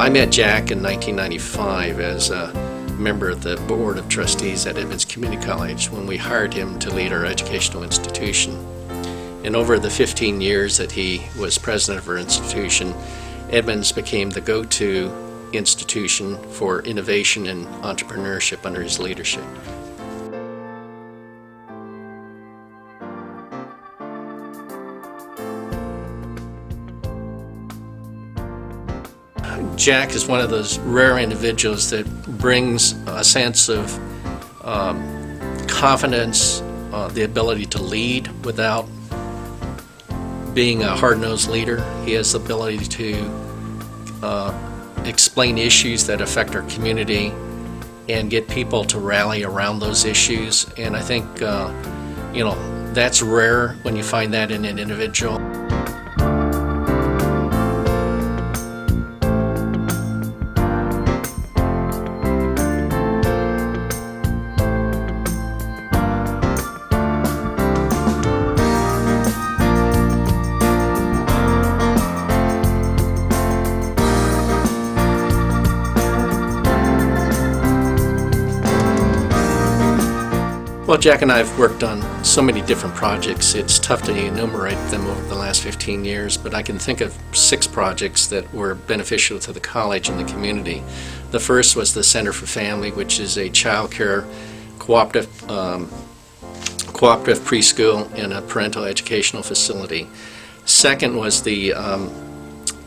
I met Jack in 1995 as a member of the Board of Trustees at Edmonds Community College when we hired him to lead our educational institution. And over the 15 years that he was president of our institution, Edmonds became the go-to institution for innovation and entrepreneurship under his leadership. Jack is one of those rare individuals that brings a sense of confidence, the ability to lead without being a hard-nosed leader. He has the ability to explain issues that affect our community and get people to rally around those issues. And I think, that's rare when you find that in an individual. Well, Jack and I have worked on so many different projects. It's tough to enumerate them over the last 15 years, but I can think of 6 projects that were beneficial to the college and the community. The first was the Center for Family, which is a child care cooperative preschool and a parental educational facility. Second was the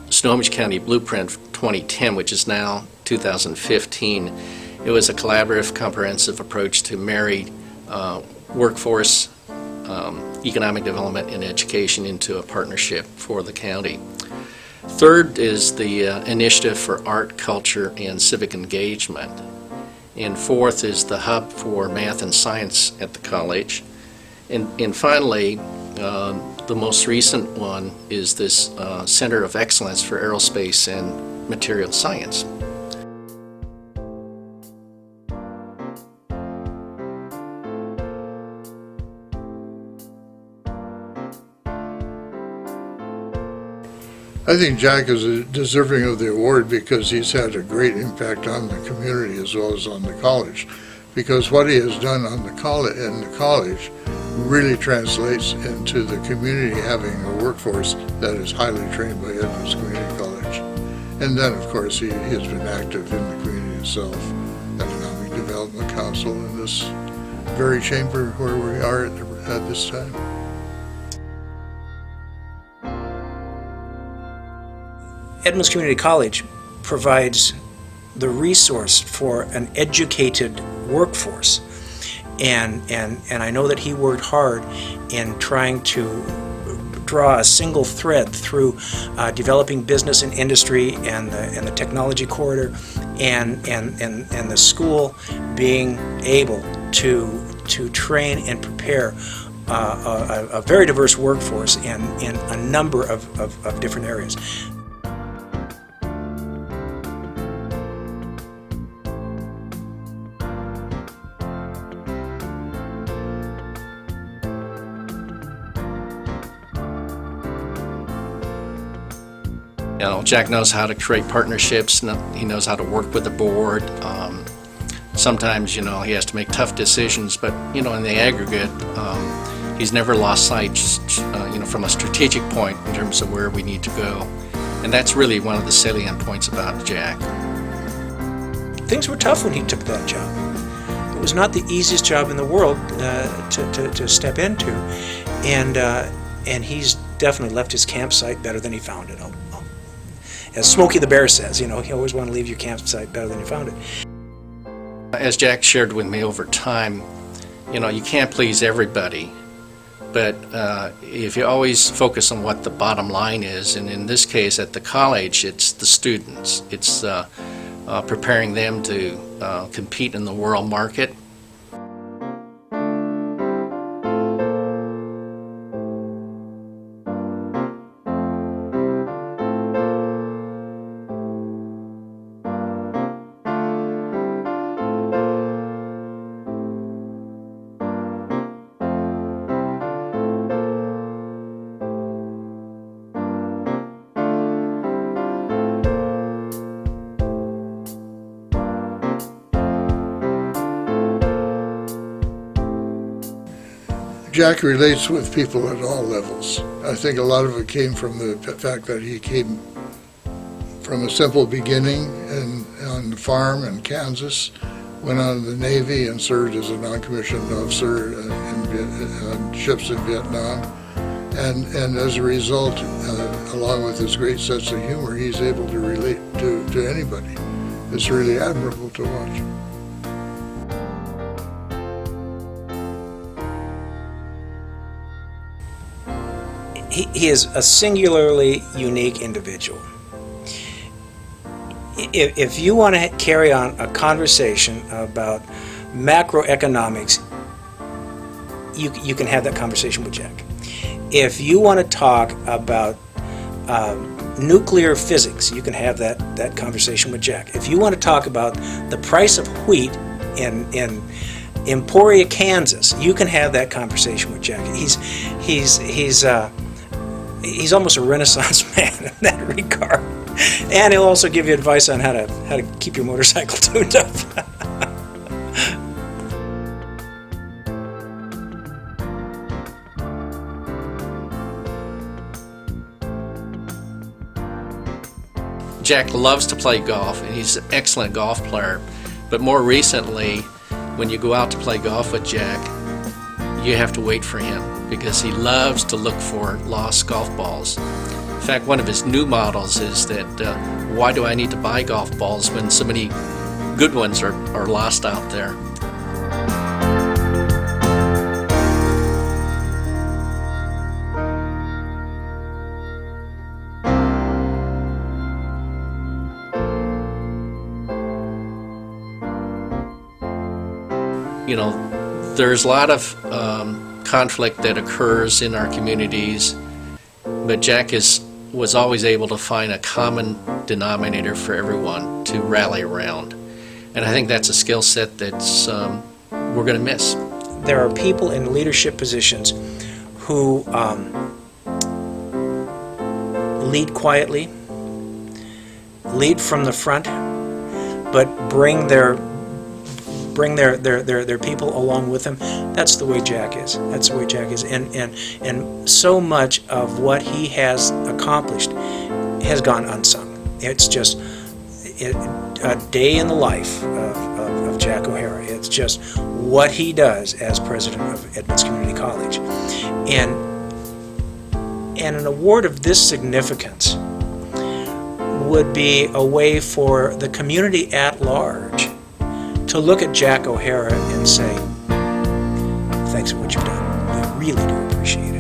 Snohomish County Blueprint 2010, which is now 2015. It was a collaborative, comprehensive approach to married workforce, economic development, and education into a partnership for the county. Third is the Initiative for Art, Culture, and Civic Engagement. And fourth is the Hub for Math and Science at the college. And finally, the most recent one is this Center of Excellence for Aerospace and Material Science. I think Jack is deserving of the award because he's had a great impact on the community as well as on the college. Because what he has done on the college really translates into the community having a workforce that is highly trained by Edmonds Community College. And then, of course, he has been active in the community itself, Economic Development Council in this very chamber where we are at this time. Edmonds Community College provides the resource for an educated workforce, and I know that he worked hard in trying to draw a single thread through developing business and industry and the technology corridor and the school being able to train and prepare a very diverse workforce in a number of different areas. Jack knows how to create partnerships. He knows how to work with the board. Sometimes, he has to make tough decisions, but, in the aggregate, he's never lost sight, from a strategic point in terms of where we need to go. And that's really one of the salient points about Jack. Things were tough when he took that job. It was not the easiest job in the world to step into, and he's definitely left his campsite better than he found it. As Smokey the Bear says, you always want to leave your campsite better than you found it. As Jack shared with me over time, you can't please everybody, but if you always focus on what the bottom line is, and in this case at the college, it's the students. It's preparing them to compete in the world market. Jack relates with people at all levels. I think a lot of it came from the fact that he came from a simple beginning on the farm in Kansas, went on the Navy and served as a non-commissioned officer on ships in Vietnam. And as a result, along with his great sense of humor, he's able to relate to anybody. It's really admirable to watch. He is a singularly unique individual. If you want to carry on a conversation about macroeconomics, you can have that conversation with Jack. If you want to talk about nuclear physics, you can have that conversation with Jack. If you want to talk about the price of wheat in Emporia, Kansas, you can have that conversation with Jack. He's almost a Renaissance man in that regard, and he'll also give you advice on how to keep your motorcycle tuned up. Jack loves to play golf, and he's an excellent golf player. But more recently, when you go out to play golf with Jack, you have to wait for him because he loves to look for lost golf balls. In fact, one of his new models is that why do I need to buy golf balls when so many good ones are lost out there? You know, there's a lot of conflict that occurs in our communities, but Jack was always able to find a common denominator for everyone to rally around. And I think that's a skill set that's we're going to miss. There are people in leadership positions who lead quietly, lead from the front, but bring their people along with them. That's the way Jack is. That's the way Jack is. And so much of what he has accomplished has gone unsung. It's just a day in the life of Jack Oharah. It's just what he does as president of Edmonds Community College. And an award of this significance would be a way for the community at large to look at Jack Oharah and say, thanks for what you've done. We really do appreciate it.